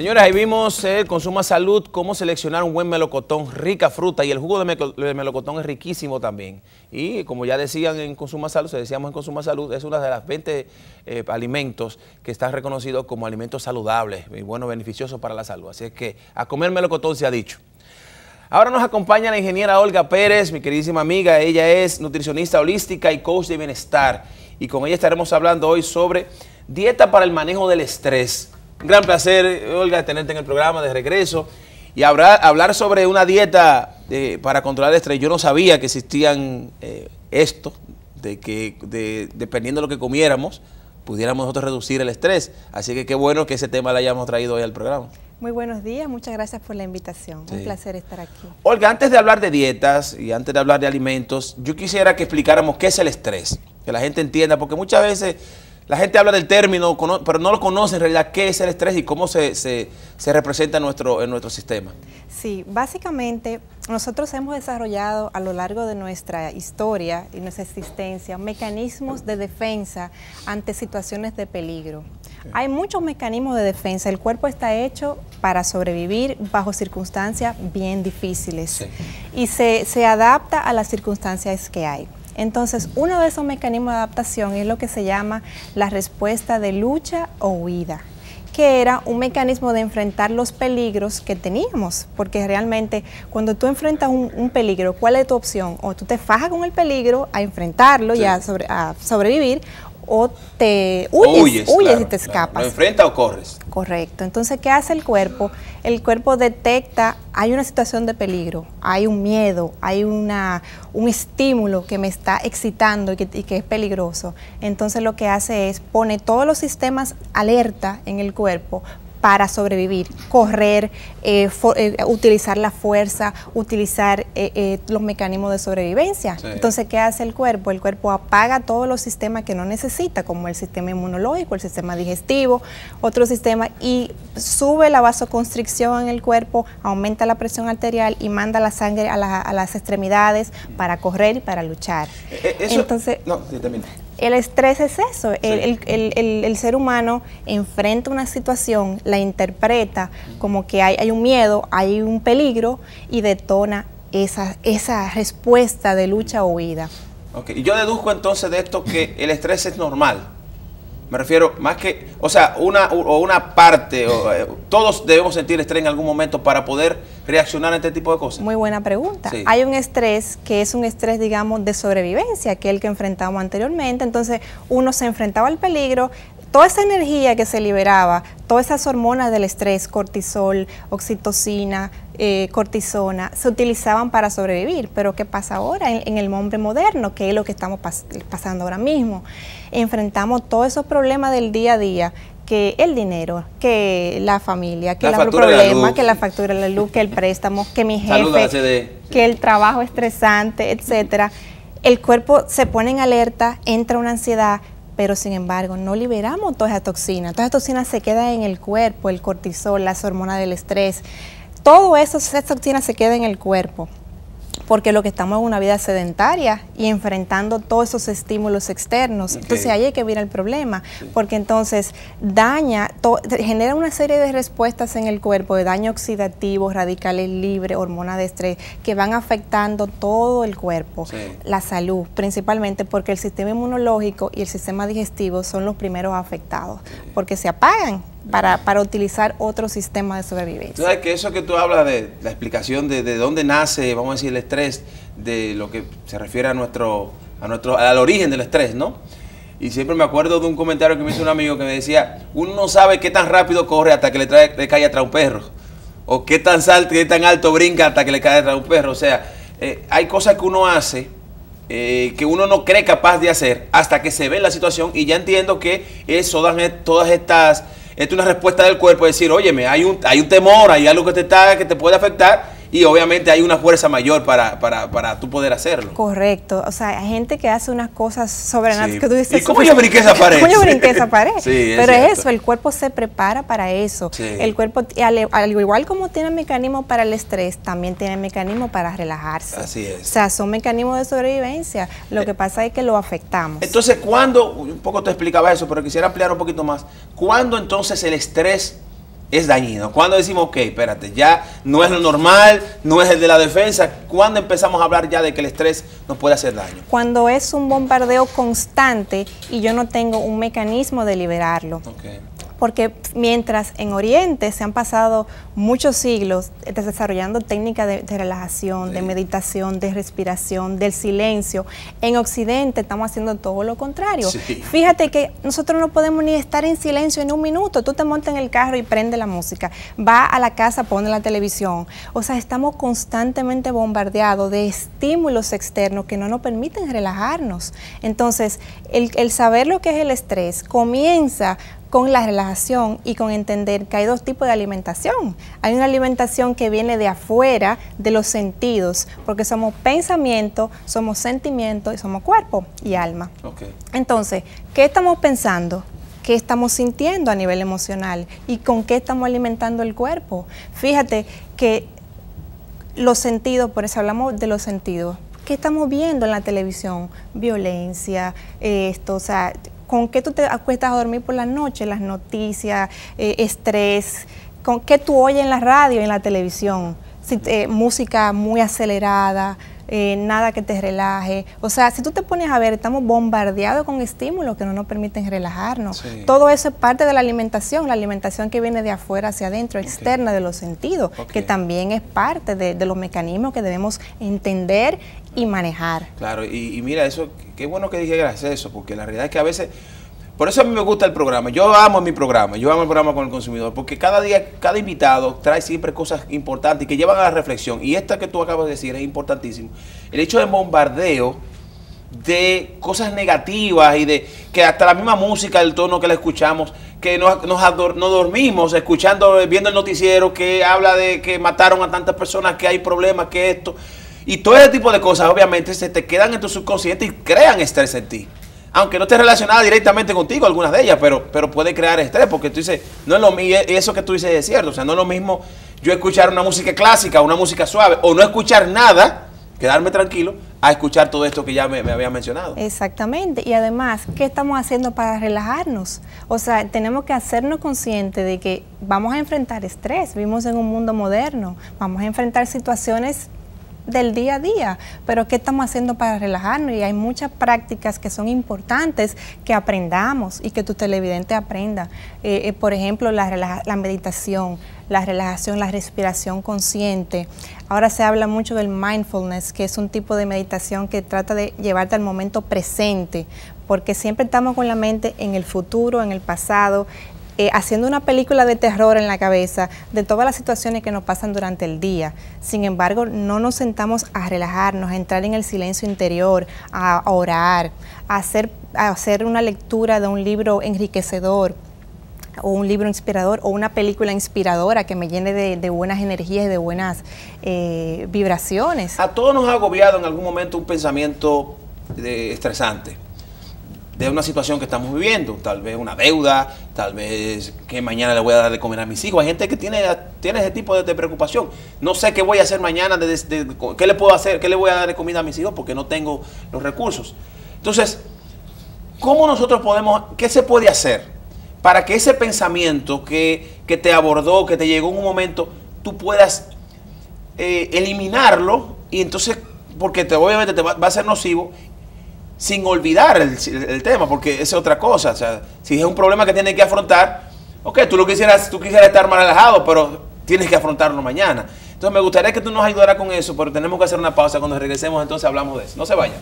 Señores, ahí vimos Consuma Salud, cómo seleccionar un buen melocotón, rica fruta, y el jugo de melocotón es riquísimo también. Y como ya decían en Consuma Salud, decíamos en Consuma Salud, es una de las 20 alimentos que están reconocidos como alimentos saludables y bueno, beneficiosos para la salud. Así es que a comer melocotón se ha dicho. Ahora nos acompaña la ingeniera Olga Pérez, mi queridísima amiga. Ella es nutricionista holística y coach de bienestar. Y con ella estaremos hablando hoy sobre dieta para el manejo del estrés. Un gran placer, Olga, tenerte en el programa de regreso y hablar sobre una dieta para controlar el estrés. Yo no sabía que existían de que dependiendo de lo que comiéramos, pudiéramos nosotros reducir el estrés. Así que qué bueno que ese tema lo hayamos traído hoy al programa. Muy buenos días, muchas gracias por la invitación. Sí. Un placer estar aquí. Olga, antes de hablar de dietas y antes de hablar de alimentos, yo quisiera que explicáramos qué es el estrés, que la gente entienda, porque muchas veces la gente habla del término, pero no lo conoce en realidad qué es el estrés y cómo se representa en nuestro sistema. Sí, básicamente nosotros hemos desarrollado a lo largo de nuestra historia y nuestra existencia mecanismos de defensa ante situaciones de peligro. Okay. Hay muchos mecanismos de defensa. El cuerpo está hecho para sobrevivir bajo circunstancias bien difíciles, sí, y se adapta a las circunstancias que hay. Entonces, uno de esos mecanismos de adaptación es lo que se llama la respuesta de lucha o huida, que era un mecanismo de enfrentar los peligros que teníamos, porque realmente cuando tú enfrentas un peligro, ¿cuál es tu opción? O tú te fajas con el peligro a enfrentarlo, sí, y a sobrevivir, o te huyes claro, y te escapas. Claro. ¿Lo enfrentas o corres? Correcto. Entonces, ¿qué hace el cuerpo? El cuerpo detecta, hay una situación de peligro, hay un miedo, hay un estímulo que me está excitando y que es peligroso. Entonces, lo que hace es pone todos los sistemas alerta en el cuerpo para sobrevivir, correr, utilizar la fuerza, utilizar los mecanismos de sobrevivencia. Sí. Entonces, ¿qué hace el cuerpo? El cuerpo apaga todos los sistemas que no necesita, como el sistema inmunológico, el sistema digestivo, otro sistema, y sube la vasoconstricción en el cuerpo, aumenta la presión arterial y manda la sangre a las extremidades para correr y para luchar. Entonces, no, sí, termina. El estrés es eso, sí. El ser humano enfrenta una situación, la interpreta como que hay un miedo, hay un peligro y detona esa respuesta de lucha o huida. Okay. Y yo deduzco entonces de esto que el estrés es normal. Me refiero más que, o sea, una parte, todos debemos sentir estrés en algún momento para poder reaccionar a este tipo de cosas. Muy buena pregunta. Sí. Hay un estrés que es un estrés, digamos, de sobrevivencia, que es el que enfrentamos anteriormente. Entonces, uno se enfrentaba al peligro, toda esa energía que se liberaba, todas esas hormonas del estrés, cortisol, oxitocina, cortisona, se utilizaban para sobrevivir. Pero ¿qué pasa ahora en el hombre moderno? Que es lo que estamos pasando ahora mismo. Enfrentamos todos esos problemas del día a día, que el dinero, que la familia, que los problemas, que la factura de la luz, que el préstamo, que mi jefe, que el trabajo estresante, etcétera. El cuerpo se pone en alerta, entra una ansiedad, pero sin embargo no liberamos toda esa toxina. Toda esa toxina se queda en el cuerpo, el cortisol, las hormonas del estrés. Todo eso, esa toxina se queda en el cuerpo, porque lo que estamos es una vida sedentaria y enfrentando todos esos estímulos externos. Okay. Entonces ahí hay que ver el problema, sí, porque entonces genera una serie de respuestas en el cuerpo, de daño oxidativo, radicales libres, hormonas de estrés, que van afectando todo el cuerpo, sí, la salud, principalmente porque el sistema inmunológico y el sistema digestivo son los primeros afectados, sí, porque se apagan para utilizar otro sistema de sobrevivencia. Tú sabes que eso que tú hablas de la explicación de dónde nace, vamos a decir, el estrés, de lo que se refiere al origen del estrés, ¿no? Y siempre me acuerdo de un comentario que me hizo un amigo que me decía, uno no sabe qué tan rápido corre hasta que le cae atrás un perro, o qué tan alto brinca hasta que le cae atrás un perro. O sea, hay cosas que uno hace que uno no cree capaz de hacer hasta que se ve en la situación, y ya entiendo que todas estas... Esto es una respuesta del cuerpo, es decir, óyeme, hay un temor, hay algo que te puede afectar, y obviamente hay una fuerza mayor para tú poder hacerlo. Correcto. O sea, hay gente que hace unas cosas sobrenaturales, sí, que tú dices... ¿Y cómo yo brinqué esa pared? ¿Cómo yo brinqué esa pared? Sí, pero es eso, el cuerpo se prepara para eso. Sí. El cuerpo, al igual como tiene mecanismos para el estrés, también tiene mecanismos para relajarse. Así es. O sea, son mecanismos de sobrevivencia. Lo que pasa es que lo afectamos. Entonces, ¿cuándo? Un poco te explicaba eso, pero quisiera ampliar un poquito más. ¿Cuándo entonces el estrés es dañino? ¿Cuándo decimos, ok, espérate, ya no es lo normal, no es el de la defensa? ¿Cuándo empezamos a hablar ya de que el estrés nos puede hacer daño? Cuando es un bombardeo constante y yo no tengo un mecanismo de liberarlo. Okay. Porque mientras en Oriente se han pasado muchos siglos desarrollando técnicas de relajación, sí, de meditación, de respiración, del silencio, en Occidente estamos haciendo todo lo contrario. Sí. Fíjate que nosotros no podemos ni estar en silencio en un minuto. Tú te montas en el carro y prende la música, va a la casa, pone la televisión. O sea, estamos constantemente bombardeados de estímulos externos que no nos permiten relajarnos. Entonces, el saber lo que es el estrés comienza con la relajación y con entender que hay dos tipos de alimentación. Hay una alimentación que viene de afuera, de los sentidos, porque somos pensamiento, somos sentimiento y somos cuerpo y alma. Okay. Entonces, ¿qué estamos pensando? ¿Qué estamos sintiendo a nivel emocional? ¿Y con qué estamos alimentando el cuerpo? Fíjate que los sentidos, por eso hablamos de los sentidos. ¿Qué estamos viendo en la televisión? Violencia, o sea, ¿con qué tú te acuestas a dormir por la noche? Las noticias, estrés, ¿con qué tú oyes en la radio y en la televisión? Música muy acelerada, nada que te relaje. O sea, si tú te pones a ver, estamos bombardeados con estímulos que no nos permiten relajarnos. Sí. Todo eso es parte de la alimentación que viene de afuera hacia adentro, externa, de los sentidos, que también es parte de los mecanismos que debemos entender y manejar. Claro, y mira, eso, qué bueno que dijeras eso, porque la realidad es que a veces, por eso a mí me gusta el programa, yo amo mi programa, yo amo el programa con el consumidor, porque cada día, cada invitado trae siempre cosas importantes que llevan a la reflexión, y esta que tú acabas de decir es importantísimo, el hecho de bombardeo de cosas negativas y de que hasta la misma música, el tono que la escuchamos, que no dormimos escuchando, viendo el noticiero que habla de que mataron a tantas personas, que hay problemas, que esto... Y todo ese tipo de cosas obviamente se te quedan en tu subconsciente y crean estrés en ti. Aunque no esté relacionada directamente contigo, algunas de ellas, pero puede crear estrés, porque tú dices, no es lo mismo, y eso que tú dices es cierto, o sea, no es lo mismo yo escuchar una música clásica, una música suave, o no escuchar nada, quedarme tranquilo, a escuchar todo esto que ya me había mencionado. Exactamente, y además, ¿qué estamos haciendo para relajarnos? O sea, tenemos que hacernos conscientes de que vamos a enfrentar estrés, vivimos en un mundo moderno, vamos a enfrentar situaciones del día a día, pero ¿qué estamos haciendo para relajarnos? Y hay muchas prácticas que son importantes que aprendamos y que tu televidente aprenda. Por ejemplo, la meditación, la relajación, la respiración consciente. Ahora se habla mucho del mindfulness, que es un tipo de meditación que trata de llevarte al momento presente, porque siempre estamos con la mente en el futuro, en el pasado, haciendo una película de terror en la cabeza de todas las situaciones que nos pasan durante el día. Sin embargo, no nos sentamos a relajarnos, a entrar en el silencio interior, a orar, a hacer una lectura de un libro enriquecedor, o un libro inspirador, o una película inspiradora que me llene de buenas energías y de buenas vibraciones. A todos nos ha agobiado en algún momento un pensamiento estresante de una situación que estamos viviendo, tal vez una deuda, tal vez que mañana le voy a dar de comer a mis hijos. Hay gente que tiene ese tipo de preocupación. No sé qué voy a hacer mañana, qué le puedo hacer, qué le voy a dar de comida a mis hijos porque no tengo los recursos. Entonces, ¿cómo nosotros podemos, qué se puede hacer para que ese pensamiento que te abordó, que te llegó en un momento, tú puedas eliminarlo? Y entonces, porque obviamente te va a ser nocivo, sin olvidar el tema, porque esa es otra cosa. O sea, si es un problema que tienes que afrontar, ok, tú quisieras estar más relajado, pero tienes que afrontarlo mañana. Entonces me gustaría que tú nos ayudaras con eso, pero tenemos que hacer una pausa. Cuando regresemos entonces hablamos de eso. No se vayan.